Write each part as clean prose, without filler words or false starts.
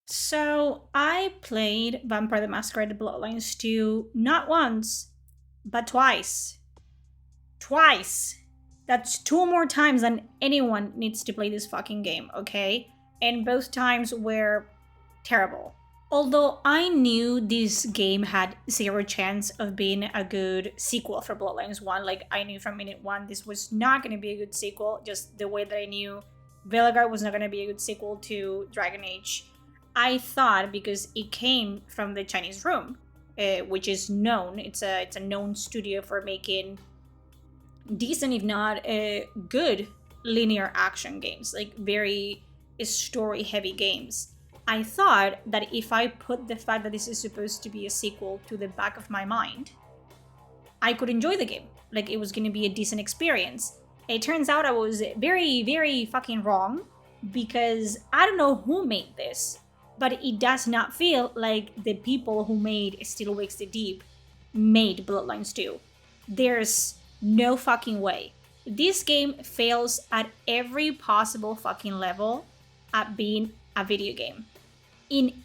So I played Vampire the Masquerade Bloodlines 2 not once, but twice. Twice! That's two more times than anyone needs to play this fucking game, okay? And both times were terrible. Although I knew this game had zero chance of being a good sequel for Bloodlines 1, like I knew from minute one this was not going to be a good sequel, just the way that I knew Veilguard was not going to be a good sequel to Dragon Age. I thought because it came from the Chinese Room, which is known, it's a known studio for making decent, if not good, linear action games, like very story heavy games. I thought that if I put the fact that this is supposed to be a sequel to the back of my mind, I could enjoy the game. Like it was going to be a decent experience. It turns out I was very, very fucking wrong because I don't know who made this, but it does not feel like the people who made Still Wakes the Deep made Bloodlines 2. There's no fucking way. This game fails at every possible fucking level at being a video game. In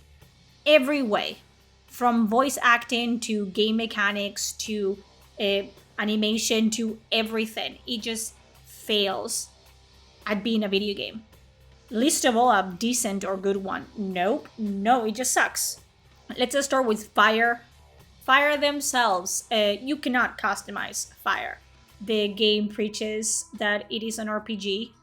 every way. From voice acting to game mechanics to animation to everything. It just fails at being a video game. Least of all, a decent or good one. Nope. No, it just sucks. Let's just start with Fire. Fire themselves. You cannot customize Fire. The game preaches that it is an RPG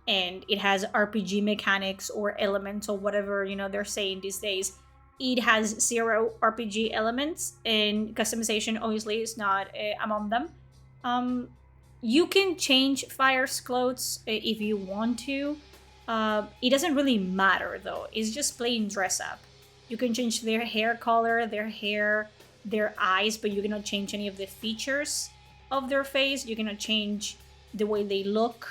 and it has RPG mechanics or elements or whatever, they're saying these days. It has zero RPG elements, and customization obviously is not among them. You can change Fire's clothes if you want to. It doesn't really matter though. It's just plain dress up. You can change their hair color, their hair, their eyes, but you cannot change any of the features of their face. You cannot change the way they look,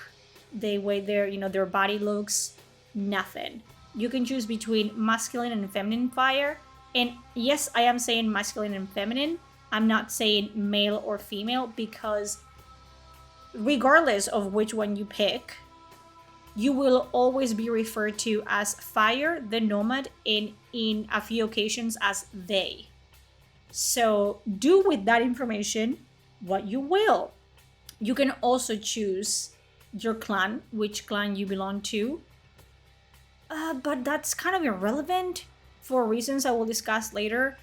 the way their body looks. Nothing. You can choose between masculine and feminine Fire. And yes, I am saying masculine and feminine. I'm not saying male or female, because regardless of which one you pick, you will always be referred to as Fire, the Nomad, and in a few occasions as they. So do with that information what you will. You can also choose your clan, which clan you belong to. But that's kind of irrelevant for reasons I will discuss later.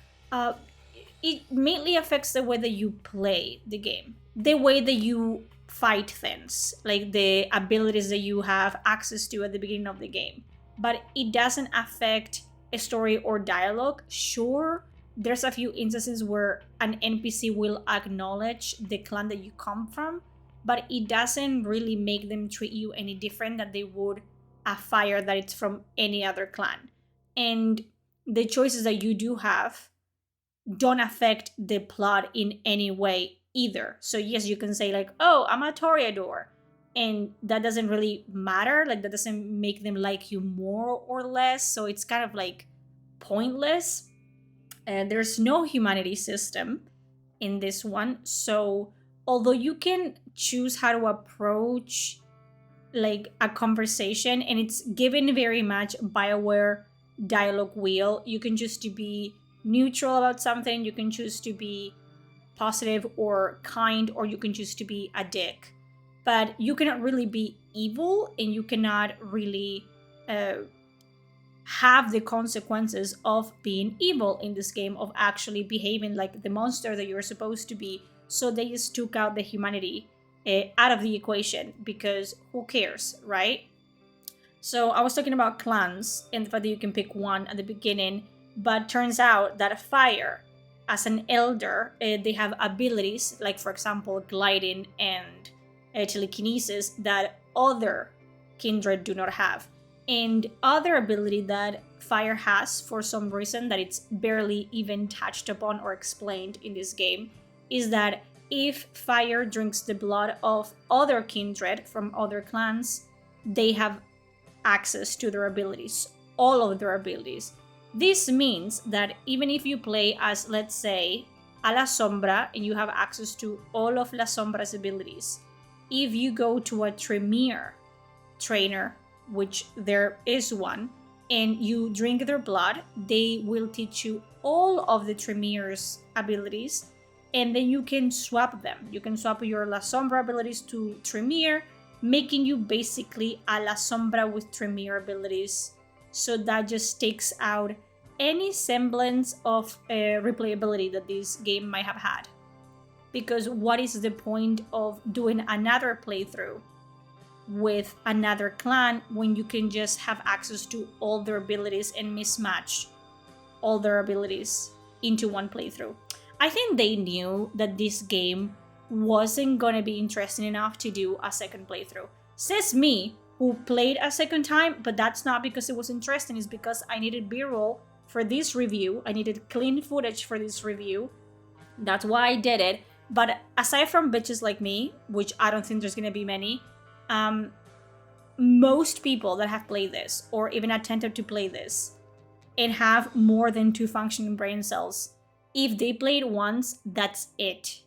It mainly affects the way that you play the game, the way that you fight things, like the abilities that you have access to at the beginning of the game. But it doesn't affect a story or dialogue. Sure, there's a few instances where an NPC will acknowledge the clan that you come from, but it doesn't really make them treat you any different than they would a Fire that it's from any other clan. And the choices that you do have don't affect the plot in any way either. So yes, you can say like, oh, I'm a Toreador, and that doesn't really matter. Like that doesn't make them like you more or less. So it's kind of like pointless. There's no humanity system in this one. So although you can choose how to approach like a conversation, and it's given very much BioWare dialogue wheel, you can choose to be neutral about something, you can choose to be positive or kind, or you can choose to be a dick. But you cannot really be evil, and you cannot really have the consequences of being evil in this game, of actually behaving like the monster that you're supposed to be. So they just took out the humanity out of the equation, because who cares, right? So I was talking about clans and the fact that you can pick one at the beginning, but turns out that Fire, as an elder, they have abilities like, for example, gliding and telekinesis that other kindred do not have. And other ability that Fire has, for some reason that it's barely even touched upon or explained in this game, is that if Fire drinks the blood of other kindred from other clans, they have access to their abilities, all of their abilities. This means that even if you play as, let's say, a La Sombra, and you have access to all of La Sombra's abilities, if you go to a Tremere trainer, which there is one, and you drink their blood, they will teach you all of the Tremir's abilities, and then you can swap them. You can swap your La Sombra abilities to Tremere, making you basically a La Sombra with Tremere abilities. So that just takes out any semblance of replayability that this game might have had. Because what is the point of doing another playthrough with another clan when you can just have access to all their abilities and mismatch all their abilities into one playthrough? I think they knew that this game wasn't gonna be interesting enough to do a second playthrough. Says me, who played a second time, but that's not because it was interesting, it's because I needed B-roll for this review. I needed clean footage for this review. That's why I did it. But aside from bitches like me, which I don't think there's gonna be many, most people that have played this, or even attempted to play this, and have more than 2 functioning brain cells, if they played once, that's it.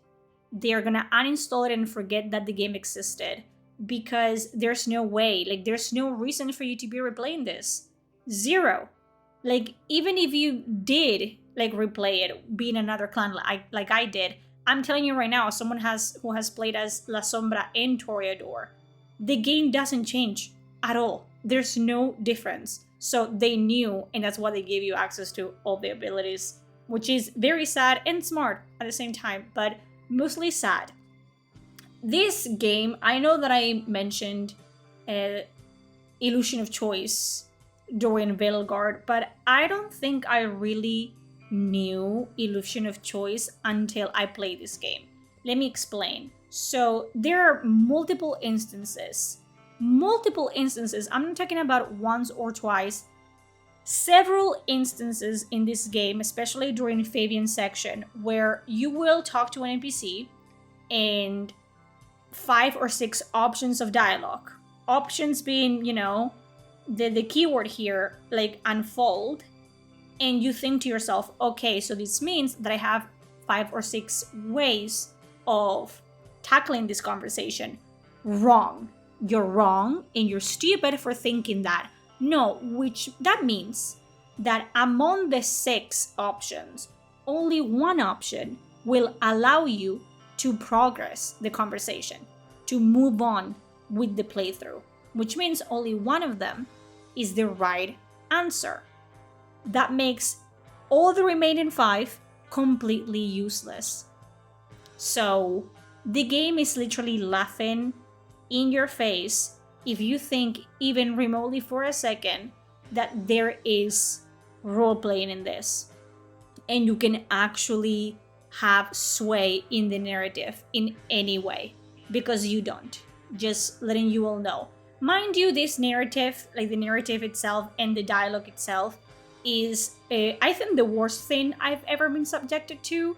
They're gonna uninstall it and forget that the game existed, because there's no way, like there's no reason for you to be replaying this. Zero. Like even if you did like replay it, being another clan like I did, I'm telling you right now, as someone who has played as La Sombra and Toreador, the game doesn't change at all. There's no difference. So they knew, and that's why they gave you access to all the abilities, which is very sad and smart at the same time, but mostly sad. This game, I know that I mentioned Illusion of Choice during Veilguard, but I don't think I really knew Illusion of Choice until I played this game. Let me explain. So there are multiple instances. I'm not talking about once or twice. Several instances in this game, especially during Fabian's section, where you will talk to an NPC and 5 or 6 options of dialogue. Options being, you know, the keyword here, like unfold, and you think to yourself, okay, so this means that I have 5 or 6 ways of tackling this conversation. Wrong. You're wrong, and you're stupid for thinking that. No, which that means that among the 6 options, only one option will allow you to progress the conversation, to move on with the playthrough, which means only one of them is the right answer. That makes all the remaining 5 completely useless. So the game is literally laughing in your face if you think even remotely for a second that there is role-playing in this, and you can actually have sway in the narrative in any way, because you don't. Just letting you all know. Mind you, this narrative, like the narrative itself and the dialogue itself, is I think the worst thing I've ever been subjected to.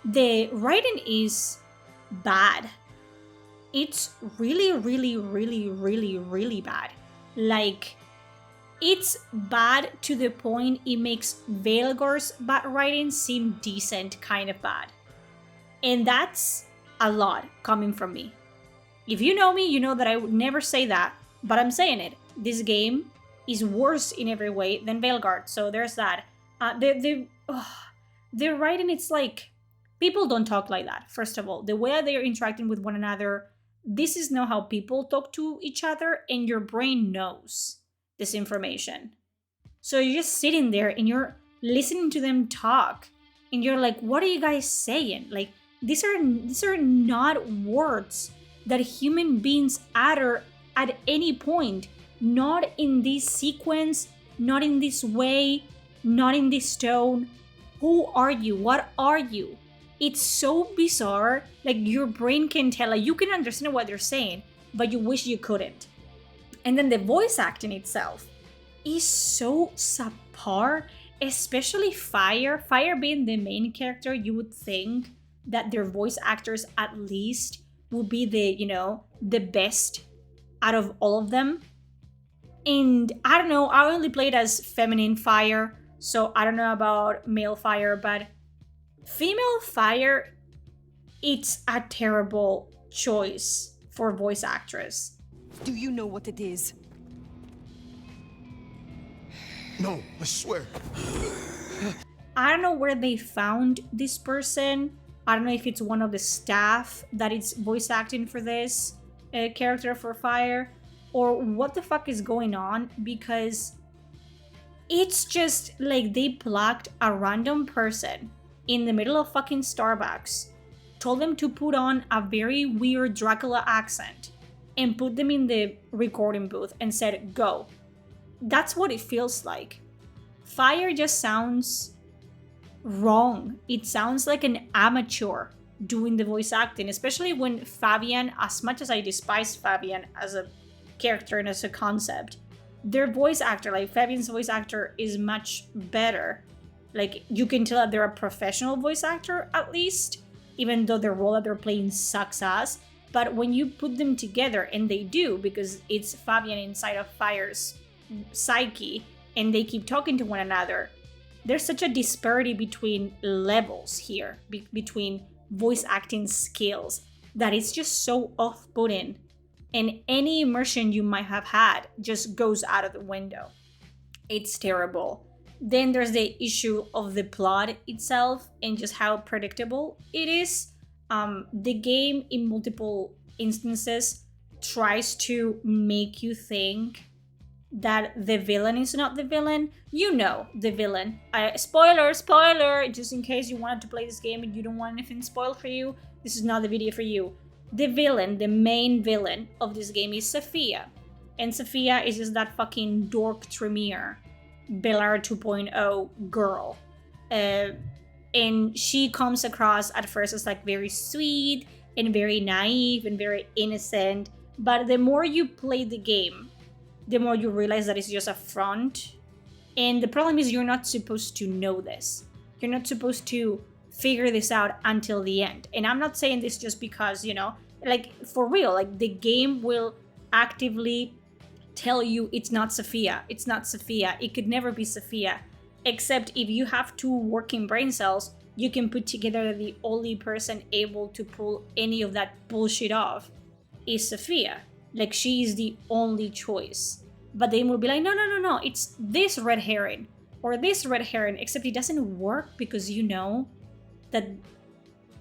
The writing is bad. It's really, really, really, really, really bad. Like, it's bad to the point it makes Veilguard's bad writing seem decent, kind of bad. And that's a lot coming from me. If you know me, you know that I would never say that, but I'm saying it. This game is worse in every way than Veilguard, so there's that. The writing, it's like, people don't talk like that, first of all. The way they're interacting with one another, this is not how people talk to each other, and your brain knows this information. So you're just sitting there and you're listening to them talk, and you're like, what are you guys saying? Like, these are not words that human beings utter at any point. Not in this sequence, not in this way, not in this tone. Who are you? What are you? It's so bizarre. Like, your brain can tell, like, you can understand what they're saying, but you wish you couldn't. And then the voice acting itself is so subpar, especially Fire. Fire being the main character, you would think that their voice actors at least would be the, you know, the best out of all of them. And I don't know, I only played as feminine Fire, so I don't know about male Fire, but female Fire, it's a terrible choice for voice actress. Do you know what it is? No, I swear. I don't know where they found this person. I don't know if it's one of the staff that is voice acting for this character for Fire, or what the fuck is going on, because it's just like they plucked a random person in the middle of fucking Starbucks, told them to put on a very weird Dracula accent, and put them in the recording booth and said, go. That's what it feels like. Fire just sounds wrong. It sounds like an amateur doing the voice acting, especially when Fabien, as much as I despise Fabien as a character and as a concept, their voice actor, like Fabien's voice actor, is much better. Like, you can tell that they're a professional voice actor, at least, even though the role that they're playing sucks ass. But when you put them together, and they do, because it's Fabien inside of Fire's psyche, and they keep talking to one another, there's such a disparity between levels here, between voice acting skills, that it's just so off-putting, and any immersion you might have had just goes out of the window. It's terrible. Then there's the issue of the plot itself and just how predictable it is. The game, in multiple instances, tries to make you think that the villain is not the villain. You know the villain. Spoiler, just in case you wanted to play this game and you don't want anything spoiled for you, this is not the video for you. The villain, the main villain of this game is Sophia. And Sophia is just that fucking dork Tremere, Bellar 2.0 girl. And she comes across at first as like very sweet and very naive and very innocent. But the more you play the game, the more you realize that it's just a front. And the problem is you're not supposed to know this. You're not supposed to figure this out until the end. And I'm not saying this just because, you know, like, for real, like, the game will actively tell you it's not Sophia. It's not Sophia. It could never be Sophia. Except if you have two working brain cells, you can put together that the only person able to pull any of that bullshit off is Sophia. Like, she is the only choice. But they will be like, no, it's this red herring or this red herring, except it doesn't work because you know that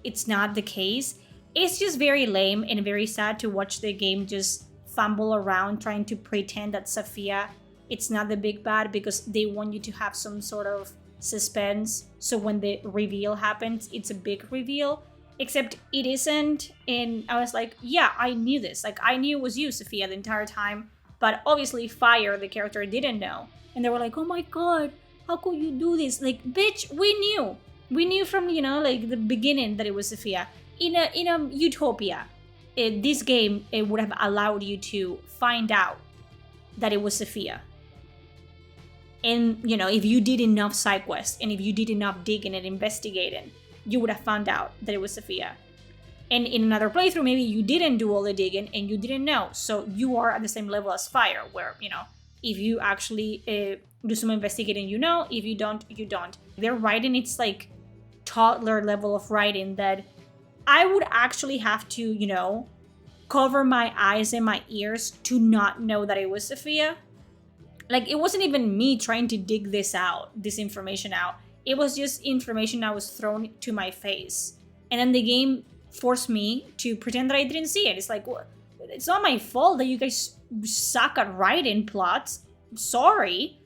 it's not the case. It's just very lame and very sad to watch the game just fumble around trying to pretend that Sophia, it's not the big bad, because they want you to have some sort of suspense. So when the reveal happens, it's a big reveal. Except it isn't, and I was like, yeah, I knew this. Like, I knew it was you, Sophia, the entire time. But obviously Fire, the character, didn't know. And they were like, oh my god, how could you do this? Like, bitch, we knew. We knew from, you know, like, the beginning that it was Sophia. In a utopia, this game, it would have allowed you to find out that it was Sophia. And, you know, if you did enough side quests, and if you did enough digging and investigating, you would have found out that it was Sophia. And in another playthrough, maybe you didn't do all the digging and you didn't know. So you are at the same level as Fire, where, you know, if you actually do some investigating, you know. If you don't, you don't. Their writing, it's like toddler level of writing that I would actually have to, you know, cover my eyes and my ears to not know that it was Sophia. Like, it wasn't even me trying to dig this information out. It was just information that was thrown to my face. And then the game forced me to pretend that I didn't see it. It's like, well, it's not my fault that you guys suck at writing plots. Sorry.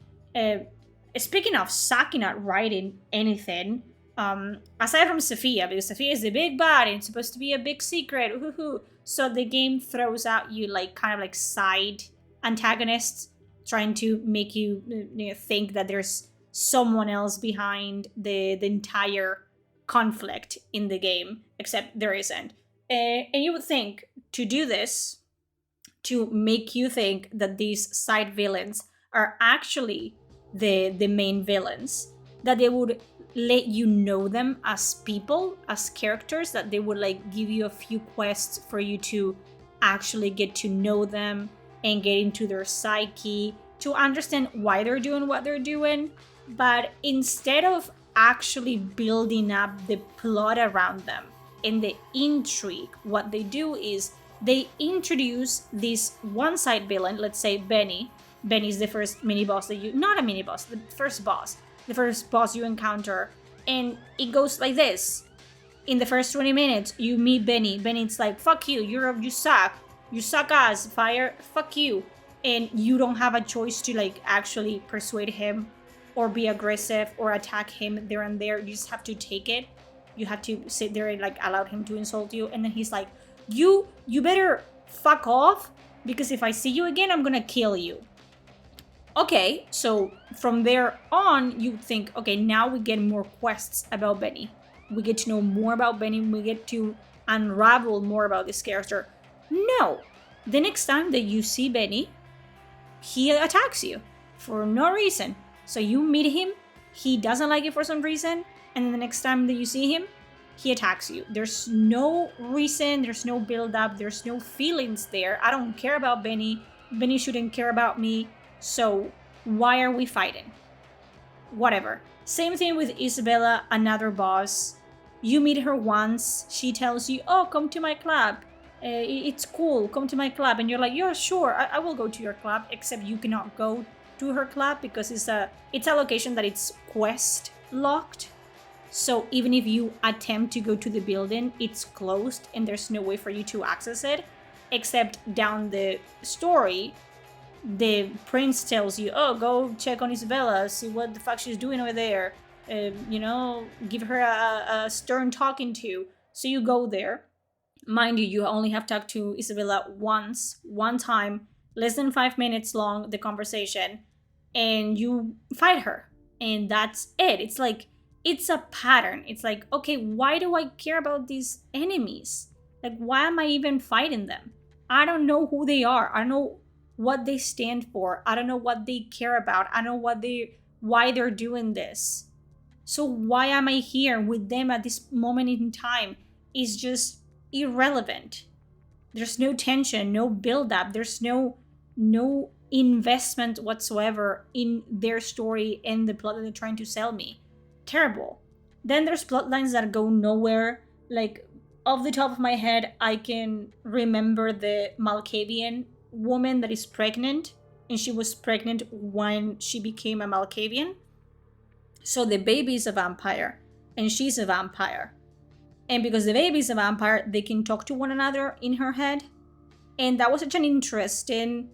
Speaking of sucking at writing anything, aside from Sophia, because Sophia is the big bad and it's supposed to be a big secret. Woohoo. So the game throws out you like kind of like side antagonists, trying to make you think that there's someone else behind the entire conflict in the game, except there isn't. And you would think, to do this, to make you think that these side villains are actually the main villains, that they would let you know them as people, as characters, that they would like give you a few quests for you to actually get to know them and get into their psyche, to understand why they're doing what they're doing. But instead of actually building up the plot around them and the intrigue, what they do is they introduce this one side villain, let's say Benny, Benny's the first mini boss that you, not a mini boss, the first boss you encounter. And it goes like this. In the first 20 minutes, you meet Benny. Benny's like, fuck you, you suck ass, fire, fuck you. And you don't have a choice to like actually persuade him or be aggressive or attack him there and there. You just have to take it. You have to sit there and like allow him to insult you. And then he's like, you better fuck off, because if I see you again, I'm gonna kill you. Okay, so from there on, you think, okay, now we get more quests about Benny. We get to know more about Benny. We get to unravel more about this character. No, the next time that you see Benny, he attacks you for no reason. So you meet him, he doesn't like you for some reason, and then the next time that you see him, he attacks you. There's no reason, there's no build-up, there's no feelings there. I don't care about Benny. Benny shouldn't care about me. So why are we fighting? Whatever. Same thing with Isabella, another boss. You meet her once, she tells you, oh, come to my club. It's cool, come to my club. And you're like, yeah, sure, I will go to your club, except you cannot go to her club because it's a location that it's quest locked. So even if you attempt to go to the building, it's closed and there's no way for you to access it, except down the story, the prince tells you, oh, go check on Isabella, see what the fuck she's doing over there. Give her a stern talking to. So you go there. Mind you, you only have talked to Isabella one time, less than 5 minutes long, the conversation, and you fight her. And that's it. It's like, it's a pattern. It's like, okay, why do I care about these enemies? Like, why am I even fighting them? I don't know who they are. I don't know what they stand for. I don't know what they care about. I don't know why they're doing this. So why am I here with them at this moment in time? Is just irrelevant. There's no tension, no build-up. There's no investment whatsoever in their story and the plot that they're trying to sell me. Terrible. Then there's plotlines that go nowhere. Like, off the top of my head, I can remember the Malkavian woman that is pregnant, and she was pregnant when she became a Malkavian. So the baby is a vampire, and she's a vampire. And because the baby is a vampire, they can talk to one another in her head. And that was such an interesting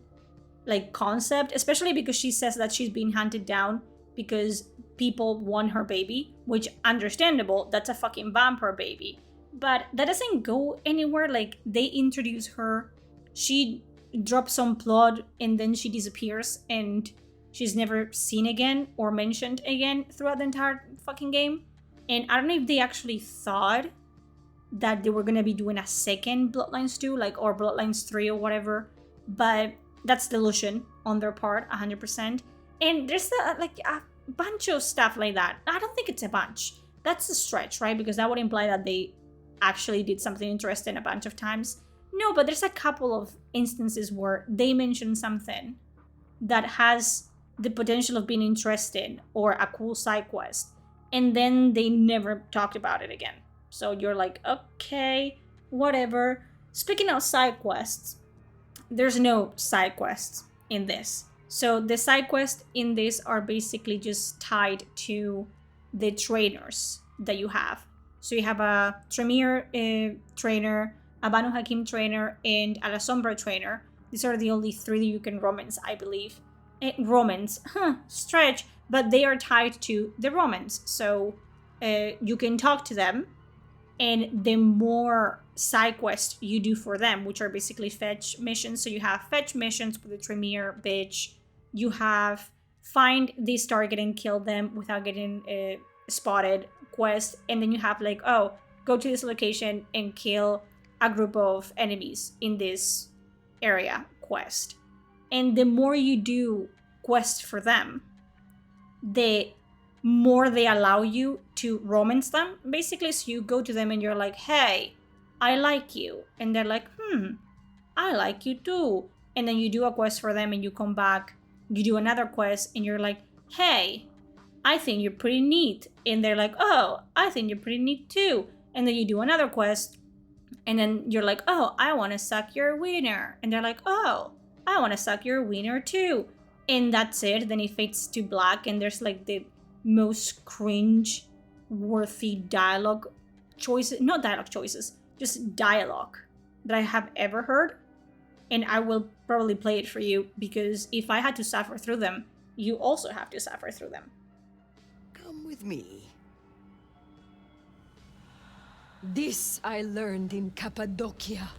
concept, especially because she says that she's being hunted down because people want her baby, which understandable, that's a fucking vampire baby. But that doesn't go anywhere. Like, they introduce her, she drops some plot, and then she disappears, and she's never seen again or mentioned again throughout the entire fucking game. And I don't know if they actually thought that they were gonna be doing a second Bloodlines 2, or Bloodlines 3 or whatever, but that's delusion on their part, 100%. And there's a bunch of stuff like that. I don't think it's a bunch. That's a stretch, right? Because that would imply that they actually did something interesting a bunch of times. No, but there's a couple of instances where they mention something that has the potential of being interesting or a cool side quest, and then they never talked about it again. So you're like, okay, whatever. Speaking of side quests, there's no side quests in this. So the side quests in this are basically just tied to the trainers that you have. So you have a Tremere trainer, a Banu Hakim trainer, and a La Sombra trainer. These are the only 3 that you can romance, I believe. Romance, stretch, but they are tied to the romance. So you can talk to them, and the more side quests you do for them, which are basically fetch missions. So you have fetch missions with the Tremere bitch. You have find this target and kill them without getting spotted quest. And then you have go to this location and kill a group of enemies in this area quest. And the more you do quests for them, the more they allow you to romance them, basically. So you go to them and you're like, hey, I like you. And they're like, I like you too. And then you do a quest for them and you come back, you do another quest and you're like, hey, I think you're pretty neat. And they're like, oh, I think you're pretty neat too. And then you do another quest and then you're like, oh, I want to suck your wiener. And they're like, oh, I want to suck your wiener too. and that's it. Then it fades to black, and there's like the most cringe worthy dialogue choices, not dialogue choices, just dialogue that I have ever heard. And I will probably play it for you, because if I had to suffer through them, you also have to suffer through them. Come with me. This I learned in Cappadocia.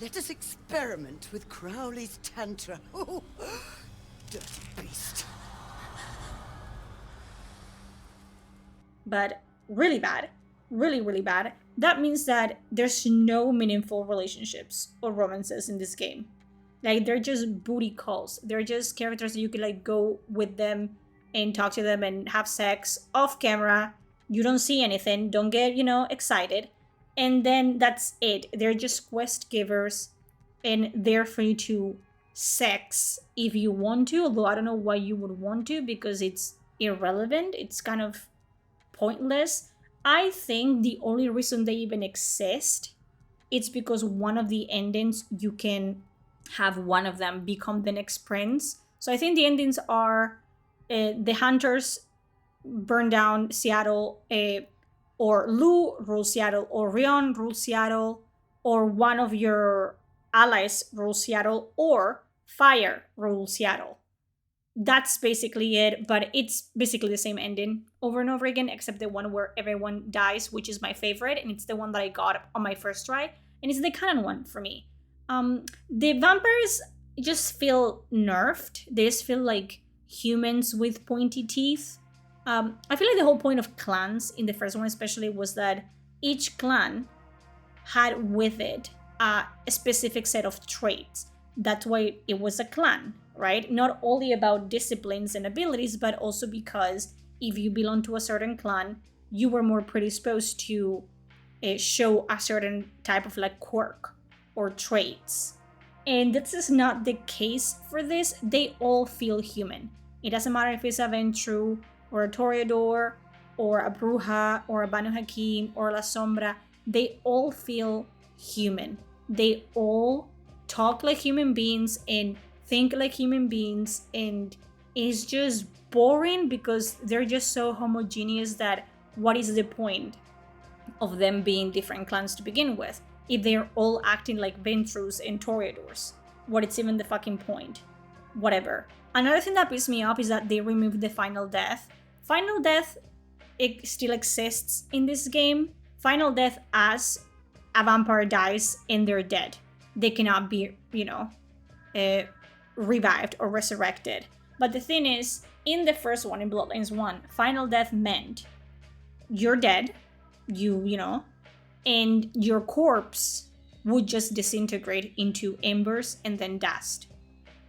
Let us experiment with Crowley's Tantra. Oh, dirty beast. But really bad. Really, really bad. That means that there's no meaningful relationships or romances in this game. Like, they're just booty calls. They're just characters that you could like go with them and talk to them and have sex off camera. You don't see anything. Don't get, excited. And then that's it. They're just quest givers, and they're free to sex if you want to, although I don't know why you would want to, because it's irrelevant. It's kind of pointless. I think the only reason they even exist, it's because one of the endings, you can have one of them become the next prince. So I think the endings are the hunters burn down Seattle, or Lou rules Seattle, or Rion rules Seattle, or one of your allies rules Seattle, or Fire rules Seattle. That's basically it, but it's basically the same ending over and over again, except the one where everyone dies, which is my favorite, and it's the one that I got on my first try, and it's the canon one for me. The vampires just feel nerfed. They just feel like humans with pointy teeth. I feel like the whole point of clans in the first one especially was that each clan had with it a specific set of traits. That's why it was a clan, right? Not only about disciplines and abilities, but also because if you belong to a certain clan, you were more predisposed to show a certain type of like quirk or traits. And this is not the case for this. They all feel human. It doesn't matter if it's a Ventru or a Toreador or a Bruja or a Banu Hakim or La Sombra. They all feel human. They all talk like human beings and think like human beings, and it's just boring because they're just so homogeneous that what is the point of them being different clans to begin with if they're all acting like Ventrus and Toreadors? What is even the fucking point? Whatever. Another thing that pissed me off is that they removed the final death. Final death, it still exists in this game. Final death as a vampire dies and they're dead. They cannot be, revived or resurrected. But the thing is, in the first one, in Bloodlines 1, final death meant you're dead, and your corpse would just disintegrate into embers and then dust.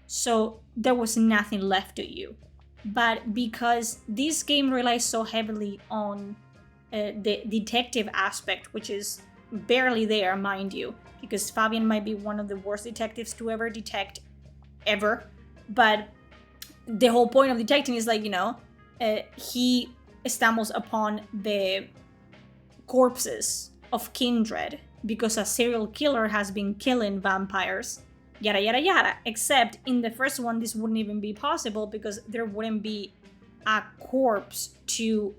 So there was nothing left to you. But because this game relies so heavily on the detective aspect, which is barely there, mind you, because Fabien might be one of the worst detectives to ever detect, ever. But the whole point of detecting is like, he stumbles upon the corpses of kindred because a serial killer has been killing vampires, yada yada yada. Except in the first one, this wouldn't even be possible because there wouldn't be a corpse to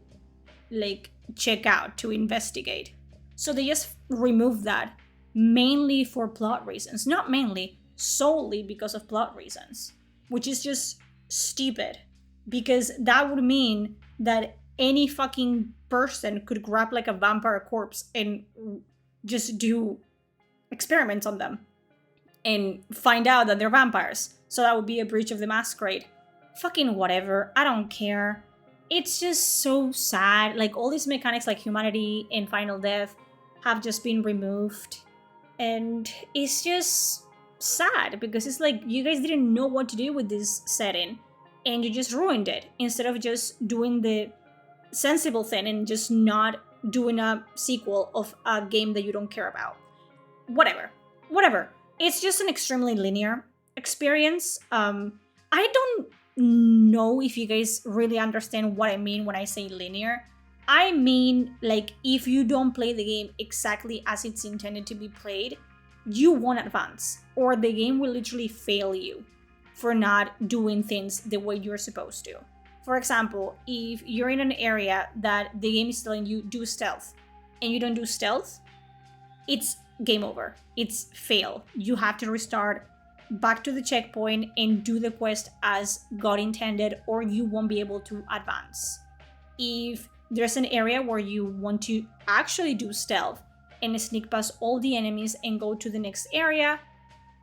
like check out, to investigate. So they just removed that, mainly for plot reasons. Not mainly, solely because of plot reasons, which is just stupid, because that would mean that any fucking person could grab like a vampire corpse and just do experiments on them and find out that they're vampires. So that would be a breach of the masquerade. Fucking whatever, I don't care. It's just so sad. Like, all these mechanics like humanity and final death have just been removed, and it's just sad because it's like you guys didn't know what to do with this setting and you just ruined it instead of just doing the sensible thing and just not doing a sequel of a game that you don't care about. Whatever. It's just an extremely linear experience. I don't know if you guys really understand what I mean when I say linear. I mean, like, if you don't play the game exactly as it's intended to be played, you won't advance, or the game will literally fail you for not doing things the way you're supposed to. For example, if you're in an area that the game is telling you do stealth, and you don't do stealth, it's game over. It's fail. You have to restart back to the checkpoint and do the quest as God intended, or you won't be able to advance. If there's an area where you want to actually do stealth and sneak past all the enemies and go to the next area,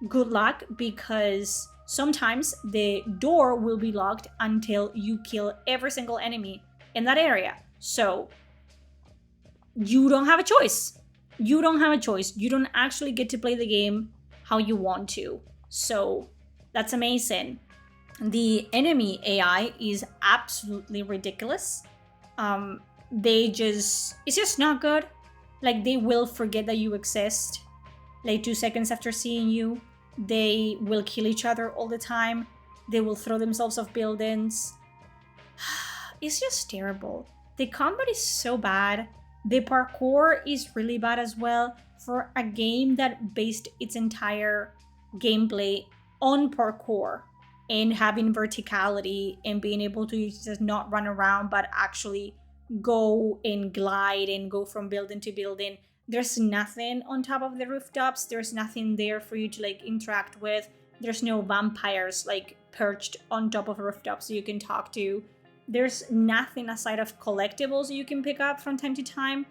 good luck, because sometimes the door will be locked until you kill every single enemy in that area. So you don't have a choice. You don't have a choice. You don't actually get to play the game how you want to. So that's amazing. The enemy AI is absolutely ridiculous. It's just not good. Like, they will forget that you exist. Like 2 seconds after seeing you, they will kill each other all the time. They will throw themselves off buildings. It's just terrible. The combat is so bad. The parkour is really bad as well for a game that based its entire gameplay on parkour and having verticality and being able to just not run around but actually go and glide and go from building to building. There's nothing on top of the rooftops. There's nothing there for you to like interact with. There's no vampires like perched on top of rooftops you can talk to. There's nothing aside of collectibles you can pick up from time to time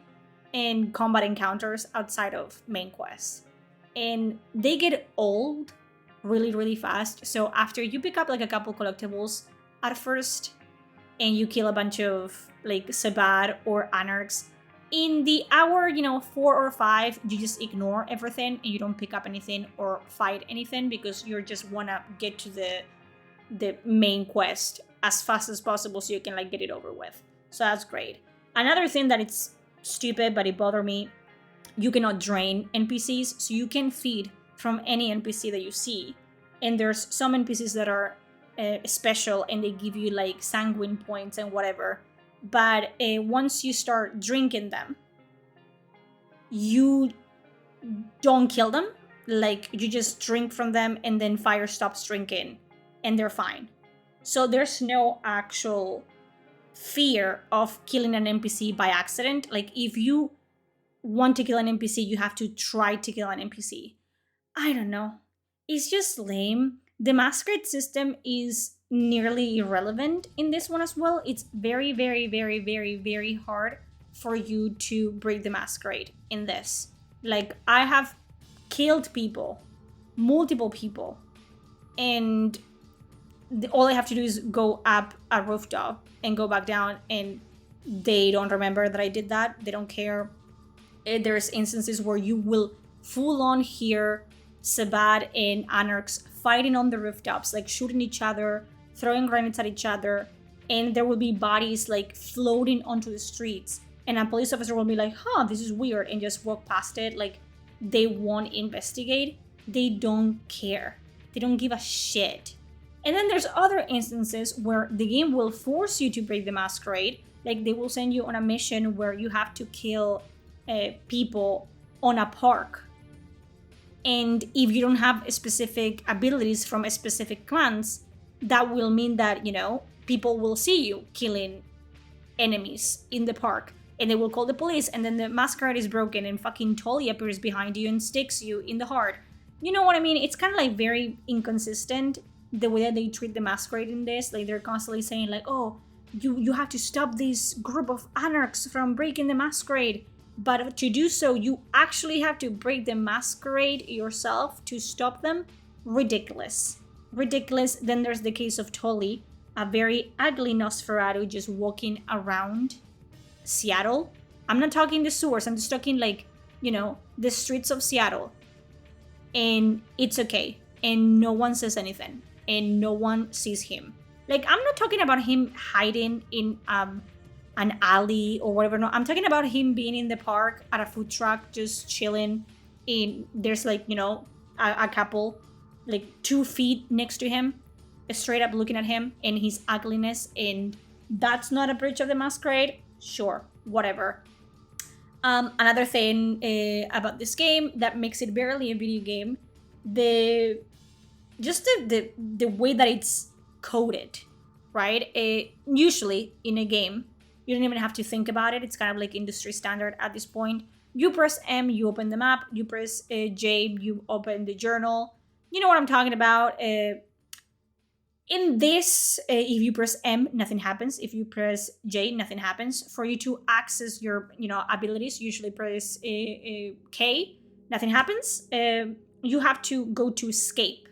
and combat encounters outside of main quests. And they get old really, really fast. So after you pick up like a couple collectibles at first and you kill a bunch of like Sabbat or Anarchs, in the hour, 4 or 5, you just ignore everything and you don't pick up anything or fight anything because you just want to get to the main quest as fast as possible so you can like get it over with. So that's great. Another thing that it's stupid but it bothered me, you cannot drain NPCs, so you can feed from any NPC that you see. And there's some NPCs that are special and they give you like sanguine points and whatever. But once you start drinking them, you don't kill them. Like, you just drink from them and then fire stops drinking and they're fine. So there's no actual fear of killing an NPC by accident. Like, if you want to kill an NPC, you have to try to kill an NPC. I don't know. It's just lame. The masquerade system is nearly irrelevant in this one as well. It's very, very, very, very, very hard for you to break the masquerade in this. Like, I have killed people, multiple people, and all I have to do is go up a rooftop and go back down, and they don't remember that I did that. They don't care. There's instances where you will full on hear Sabbat and Anarchs fighting on the rooftops, like shooting each other, throwing grenades at each other, and there will be bodies like floating onto the streets, and a police officer will be like, this is weird, and just walk past it. Like, they won't investigate. They don't care. They don't give a shit. And then there's other instances where the game will force you to break the masquerade. Like, they will send you on a mission where you have to kill people on a park. And if you don't have specific abilities from a specific clans, that will mean that, people will see you killing enemies in the park. And they will call the police, and then the masquerade is broken and fucking Tully appears behind you and sticks you in the heart. You know what I mean? It's kind of like very inconsistent the way that they treat the masquerade in this. Like, they're constantly saying like, you have to stop this group of anarchs from breaking the masquerade. But to do so, you actually have to break the masquerade yourself to stop them. Ridiculous. Then there's the case of Tully, a very ugly Nosferatu just walking around Seattle. I'm not talking the sewers, I'm just talking like, the streets of Seattle. And it's okay. And no one says anything. And no one sees him. Like, I'm not talking about him hiding in an alley or whatever. No, I'm talking about him being in the park at a food truck, just chilling. There's like, a couple, like 2 feet next to him. straight up looking at him and his ugliness, and that's not a Bridge of the Masquerade, sure, whatever. Another thing about this game that makes it barely a video game, the way that it's coded, right? Usually in a game, you don't even have to think about it. It's kind of like industry standard at this point. You press M, you open the map. You press J, you open the journal. You know what I'm talking about. In this, if you press M, nothing happens. If you press J, nothing happens. For you to access your, abilities, usually press K, nothing happens. You have to go to escape.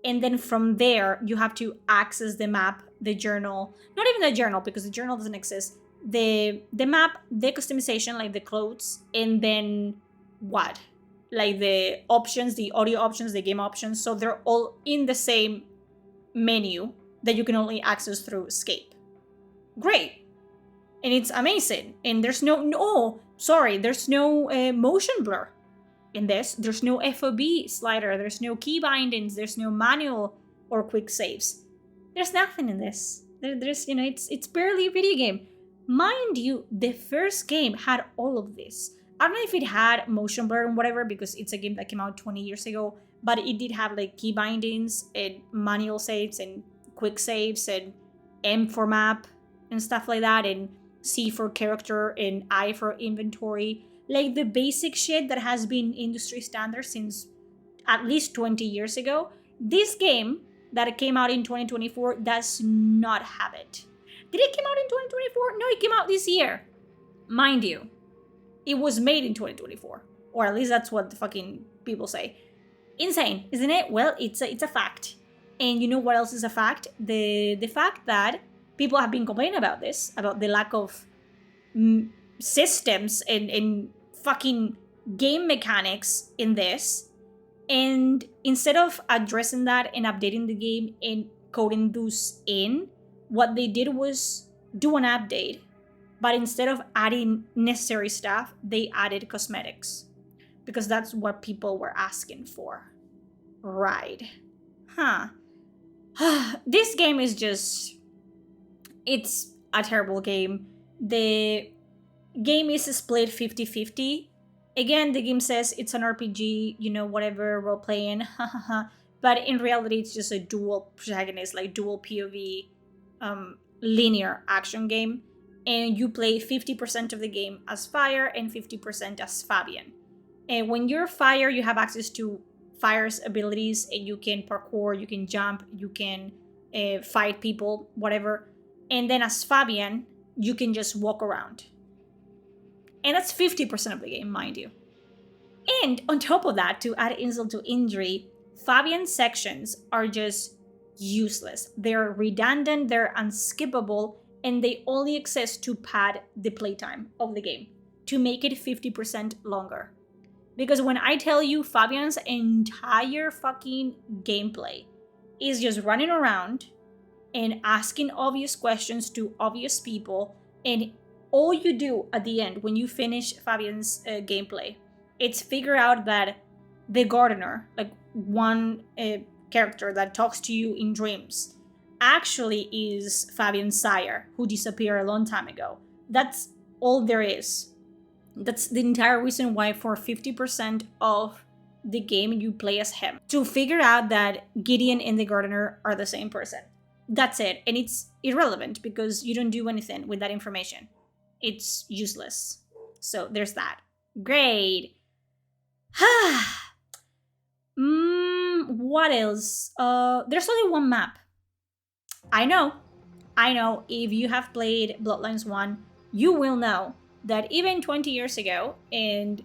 And then from there, you have to access the map, the journal. Not even the journal, because the journal doesn't exist. The map, the customization, like the clothes, and then what? Like the options, the audio options, the game options. So they're all in the same menu that you can only access through escape. Great. And it's amazing. And there's no motion blur in this. There's no FOB slider. There's no key bindings. There's no manual or quick saves. There's nothing in this. There's it's barely a video game. Mind you, the first game had all of this. I don't know if it had motion blur and whatever, because it's a game that came out 20 years ago, but it did have like key bindings and manual saves and quick saves and M for map and stuff like that, and C for character and I for inventory. Like the basic shit that has been industry standard since at least 20 years ago. This game that came out in 2024 does not have it. Did it come out in 2024? No, it came out this year. Mind you, it was made in 2024. Or at least that's what the fucking people say. Insane, isn't it? Well, it's a fact. And you know what else is a fact? The fact that people have been complaining about this, about the lack of systems and fucking game mechanics in this. And instead of addressing that and updating the game and coding those in, what they did was do an update, but instead of adding necessary stuff, they added cosmetics, because that's what people were asking for. Right. Huh. This game is it's a terrible game. The game is split 50-50. Again, the game says it's an RPG, whatever, role-playing, but in reality, it's just a dual protagonist, like dual POV linear action game, and you play 50% of the game as Fire and 50% as Fabien. And when you're Fire, you have access to Fire's abilities, and you can parkour, you can jump, you can fight people, whatever. And then as Fabien, you can just walk around. And that's 50% of the game, mind you. And on top of that, to add insult to injury, Fabien's sections are just useless. They're redundant, they're unskippable, and they only exist to pad the playtime of the game, to make it 50% longer. Because when I tell you Fabien's entire fucking gameplay is just running around and asking obvious questions to obvious people, and all you do at the end when you finish Fabien's gameplay, it's figure out that the gardener, like one character that talks to you in dreams, actually is Fabien's sire, who disappeared a long time ago. That's all there is. That's the entire reason why for 50% of the game you play as him, to figure out that Gideon and the gardener are the same person. That's it. And it's irrelevant because you don't do anything with that information. It's useless. So there's that. Great. What else? There's only one map. I know. If you have played Bloodlines 1, you will know that even 20 years ago, and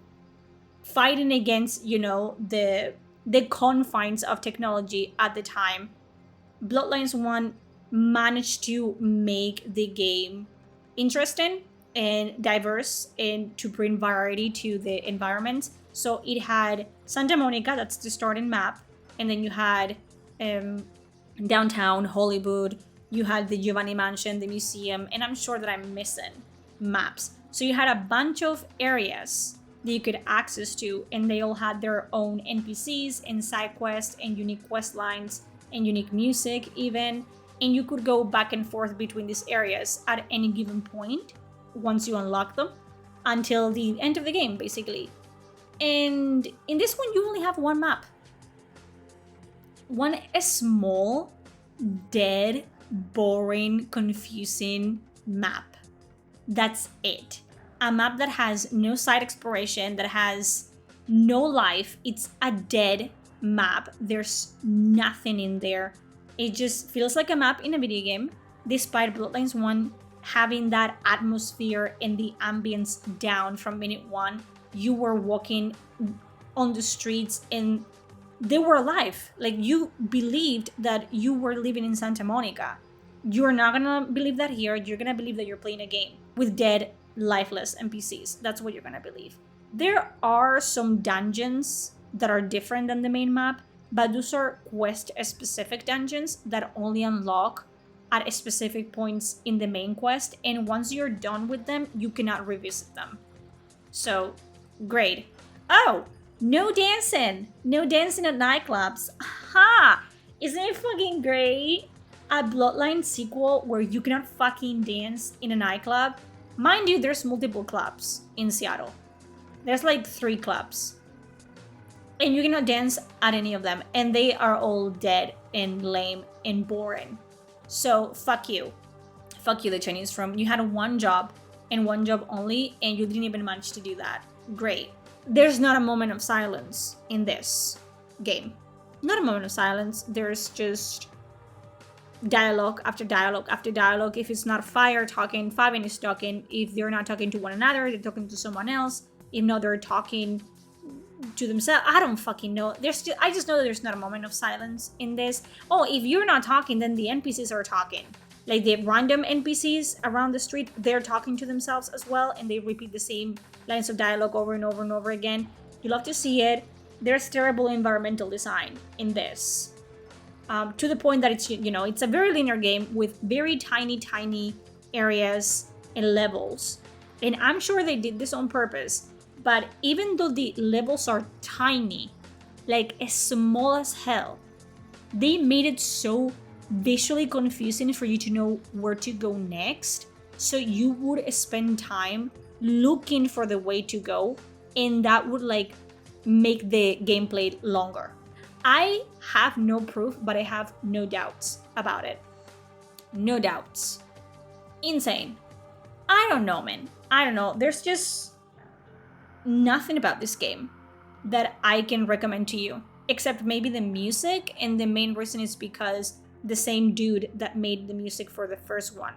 fighting against, the confines of technology at the time, Bloodlines 1 managed to make the game interesting and diverse and to bring variety to the environment. So it had Santa Monica, that's the starting map, and then you had downtown Hollywood, you had the Giovanni Mansion, the museum, and I'm sure that I'm missing maps. So you had a bunch of areas that you could access to, and they all had their own NPCs and side quests and unique quest lines and unique music even, and you could go back and forth between these areas at any given point once you unlock them until the end of the game, basically. And in this one, you only have one map. One small, dead, boring, confusing map. That's it. A map that has no side exploration, that has no life. It's a dead map. There's nothing in there. It just feels like a map in a video game, despite Bloodlines 1 having that atmosphere and the ambience down from minute 1. You were walking on the streets and they were alive. Like, you believed that you were living in Santa Monica. You're not gonna believe that here. You're gonna believe that you're playing a game with dead, lifeless NPCs. That's what you're gonna believe. There are some dungeons that are different than the main map, but those are quest-specific dungeons that only unlock at specific points in the main quest, and once you're done with them, you cannot revisit them. So, great. Oh, no dancing! No dancing at nightclubs. Ha! Isn't it fucking great? A Bloodline sequel where you cannot fucking dance in a nightclub? Mind you, there's multiple clubs in Seattle. There's like 3 clubs. And you cannot dance at any of them. And they are all dead and lame and boring. So, fuck you. Fuck you, the Chinese firm. You had one job and one job only, and you didn't even manage to do that. Great. There's not a moment of silence in this game. Not a moment of silence. There's just dialogue after dialogue after dialogue. If it's not Fire talking, Fabien is talking. If they're not talking to one another, they're talking to someone else. If not, they're talking to themselves. I don't fucking know. I just know that there's not a moment of silence in this. Oh, if you're not talking, then the NPCs are talking. Like the random NPCs around the street, they're talking to themselves as well, and they repeat the same lines of dialogue over and over and over again. You love to see it. There's terrible environmental design in this. To the point that it's a very linear game with very tiny areas and levels. And I'm sure they did this on purpose. But even though the levels are tiny, like as small as hell, they made it so visually confusing for you to know where to go next. So you would spend time looking for the way to go, and that would like make the gameplay longer. I have no proof, but I have no doubts about it. No doubts. Insane. I don't know, man. I don't know. There's just nothing about this game that I can recommend to you, except maybe the music, and the main reason is because the same dude that made the music for the first one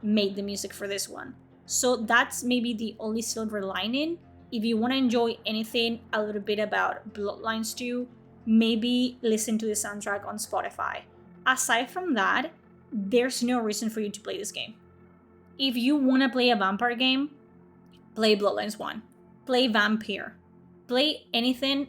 made the music for this one. So that's maybe the only silver lining. If you want to enjoy anything a little bit about Bloodlines 2, maybe listen to the soundtrack on Spotify. Aside from that, there's no reason for you to play this game. If you want to play a vampire game, play Bloodlines 1. Play Vampire. Play anything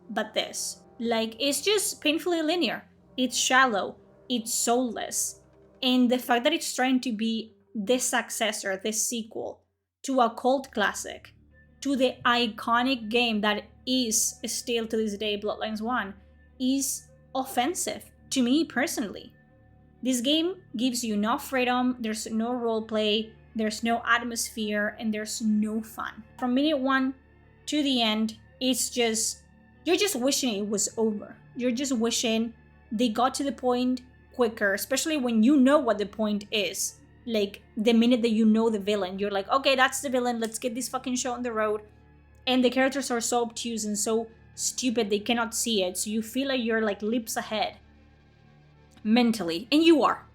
but this. Like, it's just painfully linear. It's shallow. It's soulless. And the fact that it's trying to be this successor, this sequel, to a cult classic, to the iconic game that is still to this day Bloodlines 1, is offensive to me personally. This game gives you no freedom, there's no roleplay, there's no atmosphere, and there's no fun. From minute 1 to the end, it's just, you're just wishing it was over. You're just wishing they got to the point quicker, especially when you know what the point is. Like, the minute that you know the villain, you're like, okay, that's the villain, let's get this fucking show on the road. And the characters are so obtuse and so stupid they cannot see it, so you feel like you're like leaps ahead mentally, and you are.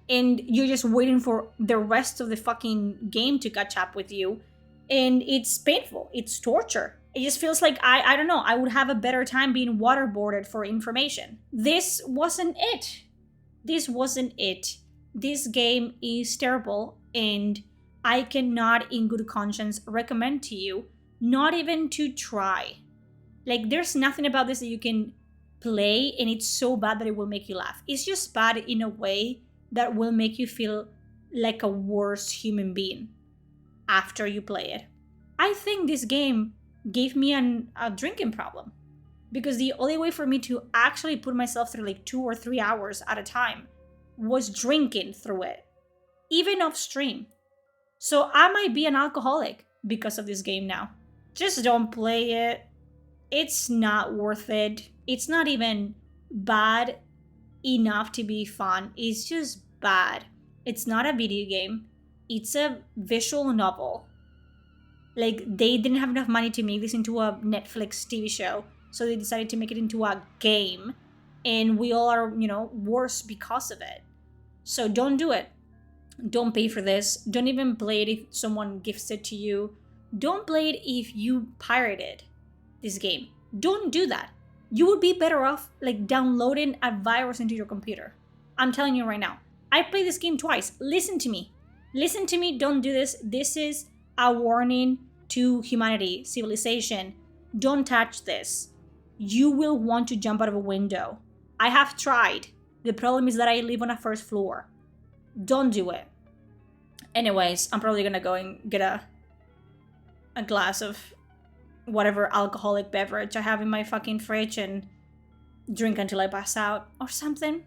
And you're just waiting for the rest of the fucking game to catch up with you. And it's painful. It's torture. It just feels like, I don't know, I would have a better time being waterboarded for information. This wasn't it. This wasn't it. This game is terrible, and I cannot in good conscience recommend to you not even to try. Like, there's nothing about this that you can play and it's so bad that it will make you laugh. It's just bad in a way that will make you feel like a worse human being after you play it. I think this game gave me a drinking problem. because the only way for me to actually put myself through like 2 or 3 hours at a time was drinking through it, even off stream. So I might be an alcoholic because of this game now. Just don't play it. It's not worth it. It's not even bad enough to be fun. It's just bad. It's not a video game. It's a visual novel. Like, they didn't have enough money to make this into a Netflix TV show, so they decided to make it into a game, and we all are, worse because of it. So don't do it. Don't pay for this. Don't even play it if someone gifts it to you. Don't play it if you pirated this game. Don't do that. You would be better off like downloading a virus into your computer. I'm telling you right now. I played this game twice. Listen to me. Listen to me. Don't do this. This is a warning to humanity, civilization. Don't touch this. You will want to jump out of a window. I have tried. The problem is that I live on a first floor. Don't do it. Anyways, I'm probably gonna go and get a glass of whatever alcoholic beverage I have in my fucking fridge and drink until I pass out or something.